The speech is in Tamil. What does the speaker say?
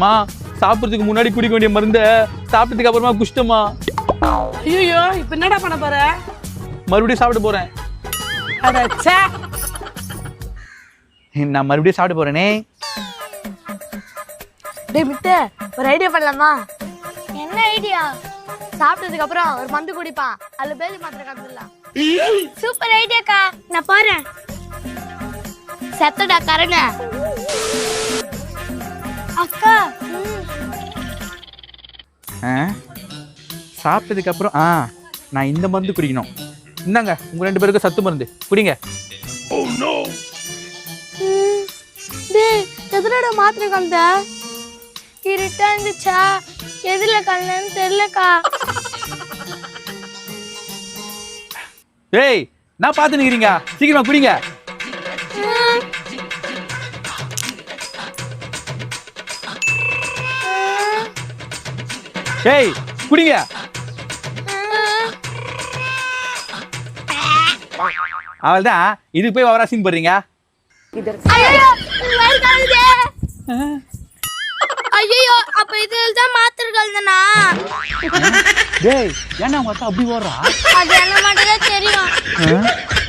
மா சாப்பிட்றதுக்கு முன்னாடி குடிக்க வேண்டிய மருந்த சாப்பிட்டதுக்கு அப்புறமா குஷ்டமா. ஐயோ இப்ப என்னடா பண்ண போற? மறுபடியும் சாப்பிட போறேன். அடச்சே, நான் மறுபடியும் சாப்பிட போறேனே. டேய் மித்து, ஒரு ஐடியா பண்ணலாமா? என்ன ஐடியா? சாப்பிட்டதுக்கு அப்புறம் ஒரு மந்து குடிப்பான், அதுல பேதி மாத்திரை கலந்துடலாம். சூப்பர் ஐடியாக்கா, நான் பாறேன். செத்தடா கரண அக்கா. சாப்பிட்டதுக்கு அப்புறம் நான் இந்த மருந்து குடிக்கணும். இந்தாங்க உங்க 2 பேருக்கும் சத்து மருந்து குடிங்க. டேய் எதுலடா மாத்திரை கலந்த? இருட்டா இருந்துச்சா, எதுல கலந்தேன்னு தெரியலக்கா. ஏய் நான் பார்த்து நிக்கிறீங்க, சீக்கிரமா குடிங்க. ஏய் குடிங்க. அவள்தான் இதுக்கு போய் அவரா சீன் போடுறீங்க. ஐயோ அப்ப இதுல தான் மாத்திரை கலந்தனா? டேய் ஏன்னா உங்க அப்படி ஓடுறா? அது என்ன மட்டும் தான் தெரியும்.